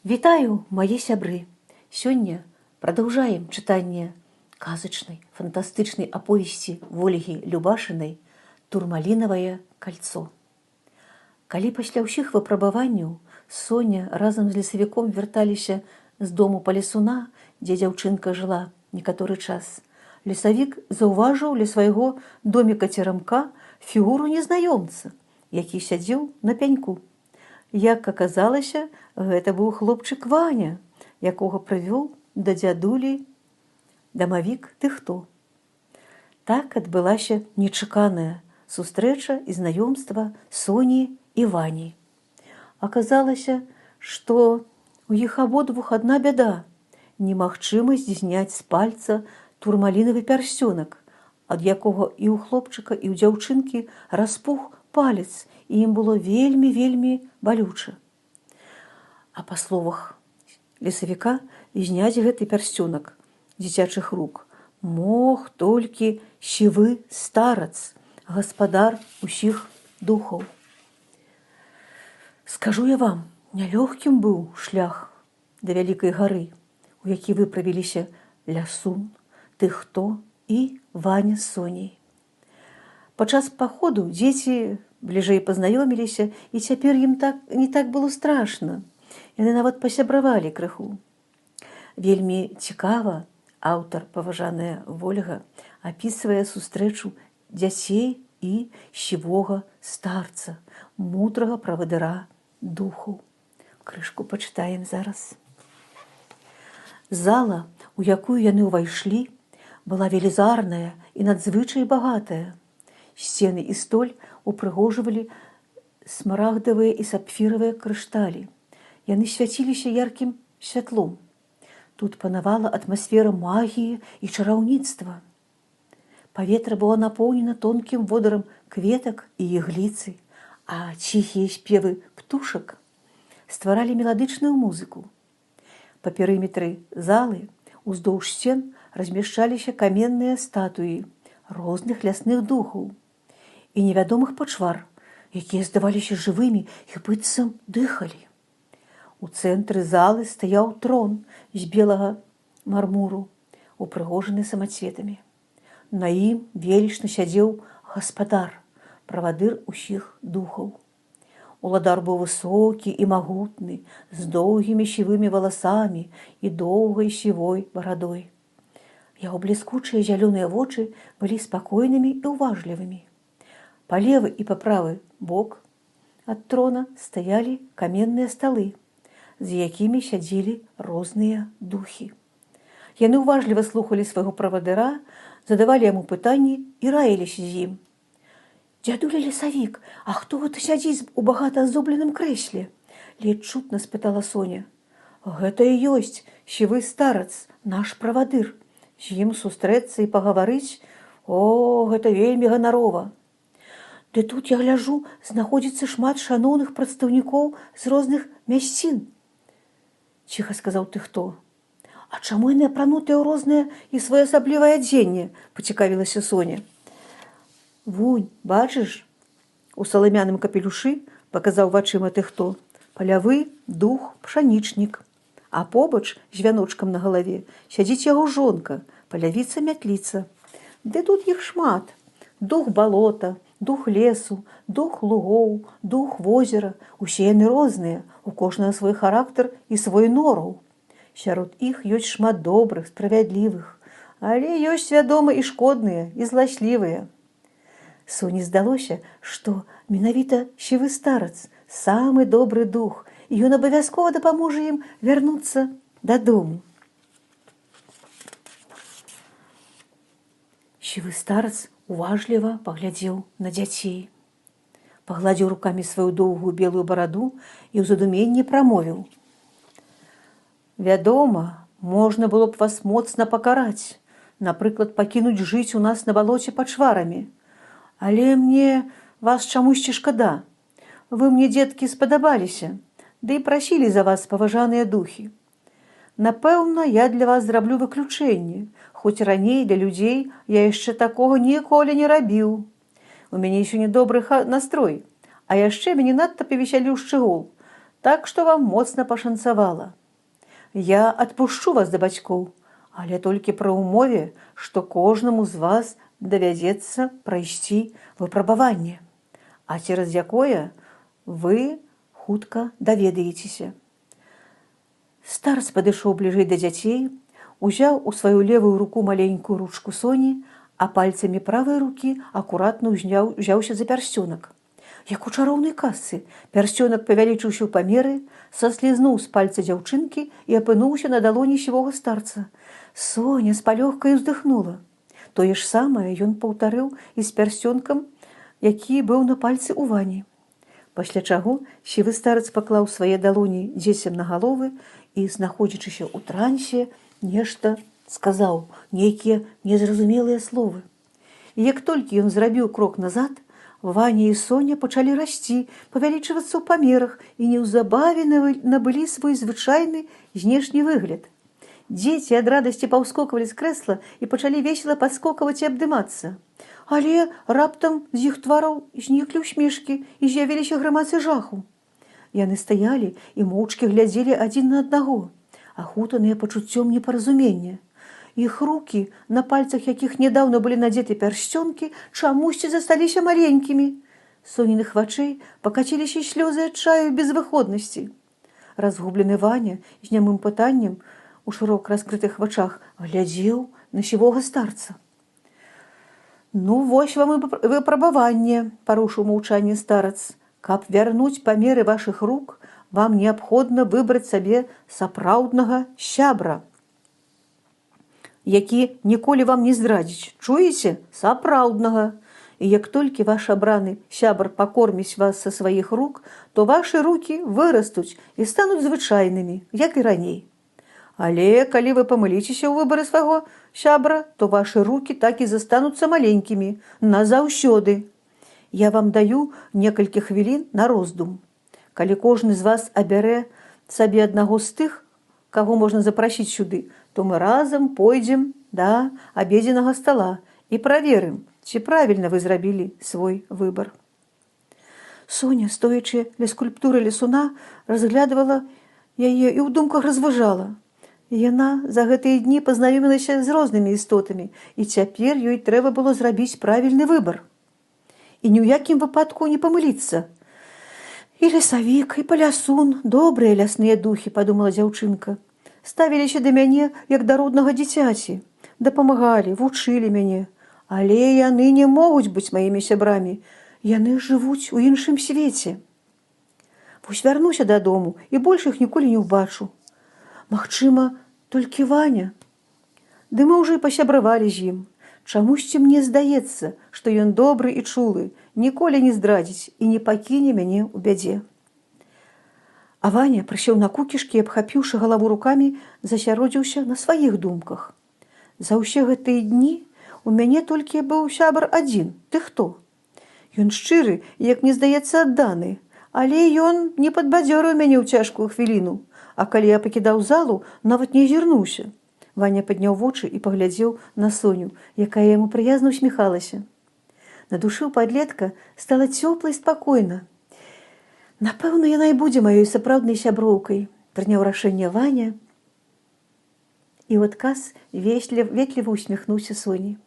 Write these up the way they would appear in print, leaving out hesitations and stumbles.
Вітаю, мои сябры! Сёння продолжаем читание казачнай, фантастычнай аповесці Ольгі Любашынай «Турмалінавае кольцо». Калі пасля ўсіх выпрабаванняў Соня разам з лесавіком вярталіся з дому палесуна, дзе дзяўчынка жыла некаторы час, лесавік заўважыў ля свайго доміка-церамка фігуру незнаёмца, які сядзеў на пяньку. Як аказалася, гэта быў хлопчык Ваня, якога прывёў да дзядулі дамавік Тыхто. Так адбылася нечаканая сустрэча і знаёмства Соні і Вані. Аказалася, што у іх абодвух адна бяда – немагчымасць зняць з пальца турмалінавы пярсцёнак, ад якога і ў хлопчыка, і ў дзяўчынкі распух палец, і ім было вельмі балюча. А па словах лесавіка, зняць гэты пярсцёнак дзіцячых рук мог толькі сівы старац, гаспадар усіх духаў. Скажу я вам, нялёгкім быў шлях да вялікай гары, у які выправіліся Лясун, Тыхто і Ваня з Соняй. Падчас паходу дзеці бліжэй пазнаёміліся, і цяпер ім не так было страшна. Яны нават пасябравалі крыху. Вельмі цікава аўтар, паважаная Вольга, апісвае сустрэчу дзяцей і сівога старца, мудрага правадыра духу. Крышку пачытаем зараз. Зала, у якую яны ўвайшлі, была велізарная і надзвычай багатая. Сцены і столь упрыгожвалі смарагдавыя і сапфіравыя крышталі. Яны свяціліся яркім святлом. Тут панавала атмасфера магіі і чараўніцтва. Паветра было напоўнена тонкім водарам кветак і ігліцы, а ціхія спевы птушак стваралі меладычную музыку. Па перыметры залы уздоўж сцен размяшчаліся каменныя статуі розных лясных духаў і невядомых пачвар, якія здаваліся жывымі і быццам дыхалі. У цэнтры залы стаяў трон з белага мармуру, упрыгожаны самацветамі. На ім велічна сядзеў гаспадар, правадыр усіх духаў. Уладар быў высокі і магутны, з доўгімі сівымі валасамі і доўгай сівой барадой. Яго бліскучыя зялёныя вочы былі спакойнымі і ўважлівымі. Па левы і па правы бок ад трона стаялі каменныя сталы, з якімі сядзелі розныя духі. Яны ўважліва слухалі свайго правадыра, задавалі яму пытанні і раіліся з ім. «Дзядуля лесавік, а хто гэта сядзіць у багата аздобленым крэсле?» ледзь чутна спытала Соня. «Гэта і ёсць сівы старац, наш правадыр. З ім сустрэцца і пагаварыць, гэта вельмі ганарова. Ды тут, я гляджу, знаходзіцца шмат шаноўных прадстаўнікоў з розных мясцін», ціха сказаў Тыхто. «А чаму яны апранутыя ў рознае і своеасаблівае адзенне?» пацікавілася Соня. «Вунь, бачыш, у саламяным капелюшы, паказаў вачыма Тыхто, палявы дух пшанічнік, а побач з вяночкам на галаве сядзіць яго жонка, палявіца-мятліца. Ды тут іх шмат. Дух балота, дух лесу, дух лугоў, дух возера. Усе яны розныя, у кожнага свой характар і свой нораў. Сярод іх ёсць шмат добрых, справядлівых, але ёсць, вядома, і шкодныя, і зласлівыя». Соні здалося, што менавіта сівы старац – самы добры дух, і ён абавязкова дапаможа ім вярнуцца дадому. Сівы старац уважліва паглядзеў на дзяцей, пагладзіў рукамі сваю доўгую белую бараду і ў задуменні прамовіў. «Вядома, можна было б вас моцна пакараць, напрыклад, пакінуць жыць у нас на балоце пачварамі. Але мне вас чамусьці шкада. Вы мне, дзеткі, спадабаліся, ды і прасілі за вас паважаныя духі. Напэўна, я для вас зраблю выключэнне, хоць раней для людзей я яшчэ такога ніколі не рабіў. У мяне сёння добры настрой, а яшчэ мяне надта павесяліў шчыгол. Так што вам моцна пашанцавала. Я адпушчу вас да бацькоў, але толькі пры ўмове, што кожнаму з вас давядзецца прайсці выпрабаванне, а цераз якое вы хутка даведаецеся. Старц падышоў бліжэй да дзяцей, узяў у сваю левую руку маленькую ручку Соні, а пальцамі правай рукі акуратна ўзяўся за пярсцёнак. Як у чароўнай казцы, пярсцёнак павялічыўся ў памеры, саслізнуў з пальца дзяўчынкі і апынуўся на далоні сівога старца. Соня з палёгкай уздыхнула. Тое ж самае ён паўтарыў і з пярсцёнкам, які быў на пальцы ў Вані. Пасля чаго сівы старец паклаў свае далоні дзецям на галовы і, знаходзячыся ў трансе, нешта сказаў, нейкія незразумелыя словы. І як толькі ён зрабіў крок назад, Ваня і Соня пачалі расці, павялічвацца ў памерах і неўзабаве набылі свой звычайны знешні выгляд. Дзеці ад радасці паўскоквалі з крэсла і пачалі весела падскокваць і абдымацца. Але раптам з іх твараў зніклі ўсмешкі і з'явіліся грымасы жаху. Яны стаялі і моўчкі глядзелі адзін на аднаго, ахутаныя пачуццём непаразумення. Іх рукі, на пальцах якіх нядаўна былі надзеты пярсцёнкі, чамусьці засталіся маленькімі. Соніных вачэй пакаціліся слёзы адчаю безвыходнасці. Разгублены Ваня з нямым пытаннем у шырок раскрытых вачах глядзеў на сівога старца. «Ну, вось вам і выпрабаванне», – парушыў маўчанне старац. «Каб вярнуць памеры вашых рук, вам неабходна выбраць сабе сапраўднага сябра, які ніколі вам не здрадзіць. Чуеце? Сапраўднага. І як толькі ваш абраны сябар пакорміць вас са сваіх рук, то вашы рукі вырастуць і стануць звычайнымі, як і раней. Але калі вы памыліцеся ў выбары свайго сябра, то вашы рукі так і застануцца маленькімі назаўсёды. Я вам даю некалькі хвілін на роздум. Калі кожны з вас абярэ сабе аднаго з тых, каго можна запрасіць сюды, то мы разам пойдзем да абедзенага стала і праверым, ці правільна вы зрабілі свой выбар». Соня, стоячы ля скульптуры лесуна, разглядывала яе і ў думках разважала. Яна за гэтыя дні пазнаёмілася з рознымі істотамі, і цяпер ёй трэба было зрабіць правільны выбар. І ні ў якім выпадку не памыліцца. «І лесавік, і палясун, добрыя лясныя духі», – падумала дзяўчынка. «Ставіліся да мяне, як да роднага дзіцяці, дапамагалі, вучылі мяне. Але яны не могуць быць маімі сябрамі, яны жывуць у іншым свеце. Вось вярнуся дадому і больш іх ніколі не ўбачу. Магчыма, толькі Ваня. Ды мы ўжо і пасябравалі з ім. Чамусьці мне здаецца, што ён добры і чулы, ніколі не здрадзіць і не пакіне мяне ў бядзе». А Ваня прысеў на кукішкі і, абхапіўшы галаву рукамі, засяродзіўся на сваіх думках. «За ўсе гэтыя дні у мяне толькі быў сябар адзін. Ты хто? Ён шчыры і, як мне здаецца, адданы, але ён не падбадзёрыў мяне ў цяжкую хвіліну, а калі я пакідаў залу, нават не азірнуўся». Ваня падняў вочы і паглядзеў на Соню, якая яму прыязна усміхалася. На душы ў падлетка стала цёпла і спакойна. «Напэўна, яна і будзе маёй сапраўднай сяброўкай», – прыняў рашэнне Ваня. І ў адказ ветліва усміхнуўся Соні.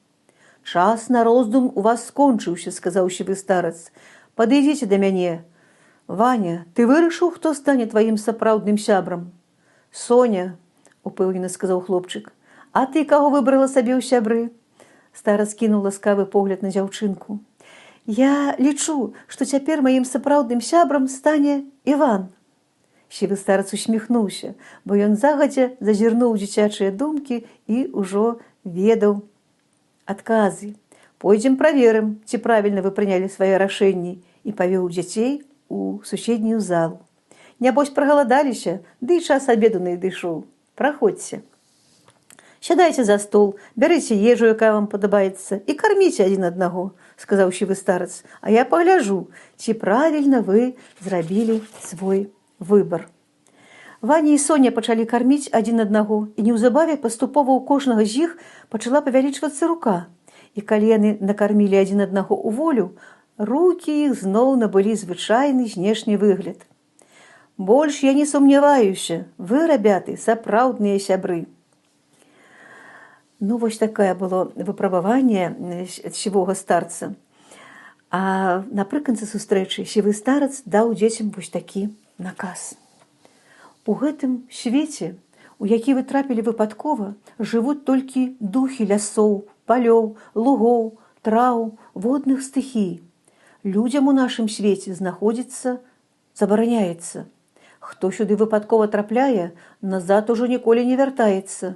«Час на роздум у вас скончыўся», – сказаў сівы старац. «Падыдзіце да мяне. Ваня, ты вырашыў, хто стане тваім сапраўдным сябрам?» «Соня», – упэўнена сказаў хлопчык. «А ты каго выбрала сабе ў сябры?» Старац кінуў ласкавы погляд на дзяўчынку. «Я лічу, што цяпер маім сапраўдным сябрам стане Іван». Сівы старац усміхнуўся, бо ён загадзя зазірнуў дзіцячыя думкі і ўжо ведаў адказы. «Пойдзем праверым, ці правільна вы прынялі свае рашэнні», і павёў дзяцей у суседнюю залу. «Нябось прагаладаліся, ды і час абеду надышоў. Праходзьце. Сядайце за стол, бярыце ежу, якая вам падабаецца, і карміце адзін аднаго», – сказаў сівы старац. «А я пагляджу, ці правільна вы зрабілі свой выбар». Ваня і Соня пачалі карміць адзін аднаго, і неўзабаве паступова ў кожнага з іх пачала павялічвацца рука. І калі яны накармілі адзін аднаго ў волю, рукі іх зноў набылі звычайны знешні выгляд. Больш я не сумняваюся, вы, рабяты, сапраўдныя сябры. Ну, вось такое было выпрабаванне сівога старца. А напрыканцы сустрэчы сівы старец даў дзецям вось такі наказ. У гэтым свеце, у які вы трапілі выпадкова, жывуць толькі духі лясоў, палёў, лугоў, траў, водных стыхій. Людзям у нашым свеце знаходзіцца забараняецца. Хто сюды выпадкова трапляе, назад ужо ніколі не вяртаецца.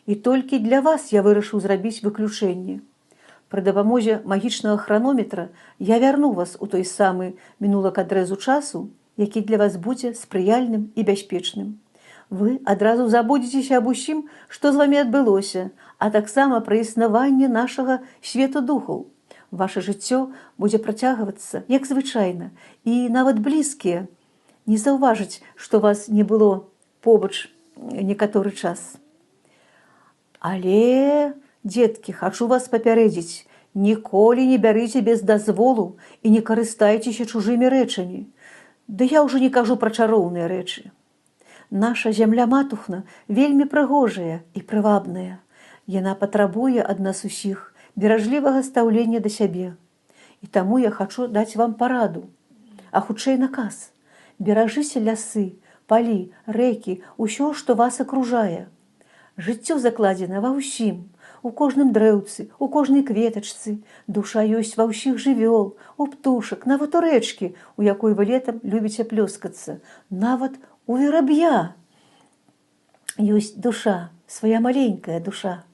І толькі для вас я вырашыў зрабіць выключэнне. Пры дапамозе магічнага хранометра я вярну вас у той самы мінулак адрэзу часу, які для вас будзе спрыяльным і бяспечным. Вы адразу забудзецеся аб усім, што з вамі адбылося, а таксама пра існаванне нашага свету духаў. Ваше жыццё будзе працягвацца, як звычайна, і нават блізкія не заўважыць, што вас не было побач некаторы час. Але, дзеткі, хачу вас папярэдзіць, ніколі не бярыце без дазволу і не карыстайцеся чужымі рэчамі. Ды я ўжо не кажу пра чароўныя рэчы. Наша зямля матухна вельмі прыгожая і прывабная. Яна патрабуе ад нас усіх беражлівага стаўлення да сябе. І таму я хачу даць вам параду, а хутчэй наказ. Беражыся лясы, палі, рэкі, усё, што вас акружае. Жыццё закладзена ва ўсім, у кожным дрэўцы, у кожнай кветачцы. Душа ёсць ва ўсіх жывёл, у птушак, нават у рэчкі, у якой вы летам любіце плёскацца. Нават у вераб'я ёсць душа, свая маленькая душа.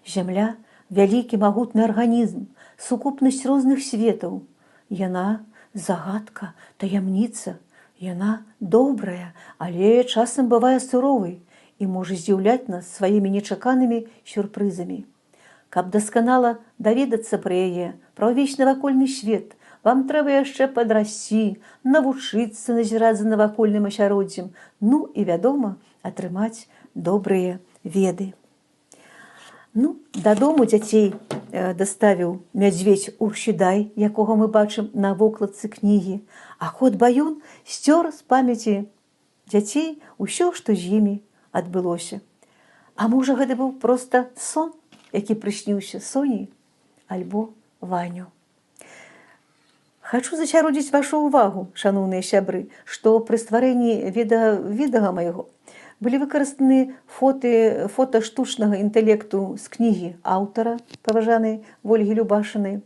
Зямля – вялікі магутны арганізм, сукупнасць розных светаў. Яна – загадка, таямніца. Яна добрая, але часам бывае суровай і можа здзіўляць нас сваімі нечаканымі сюрпрызамі. Каб дасканала даведацца пра яе, пра ўвесь навакольны свет, вам трэба яшчэ падрасці, навучыцца назіраць за навакольным асяроддзем, ну і, вядома, атрымаць добрыя веды. Ну, дадому дзяцей даставіў мядзведзь Уршідай, якога мы бачым на вокладцы кнігі, а кот Баюн сцёр з памяці дзяцей усё, што з імі адбылося. А можа, гэта быў проста сон, які прысніўся Соні альбо Ваню. Хачу зацяродзіць вашу ўвагу, шаноўныя сябры, што пры стварэнні відэа майго былі выкарыстаны фота штучнага інтэлекту з кнігі аўтара, паважанай Вольгі Любашынай,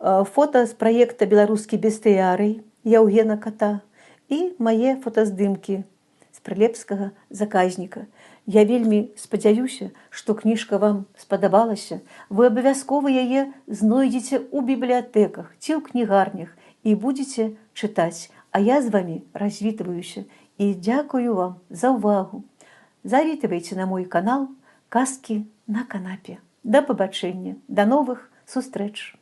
фота з праекта «Беларускі бестыярый» Яўгена Ката і мае фотаздымкі з прылепскага заказніка. Я вельмі спадзяюся, што кніжка вам спадабалася. Вы абавязкова яе знойдзеце ў бібліятэках ці ў кнігарнях і будзеце чытаць. А я з вамі развітваюся і дзякую вам за ўвагу. Завітвайце на мой канал «Казкі на канапе». Да пабачэння, да новых сустрэч!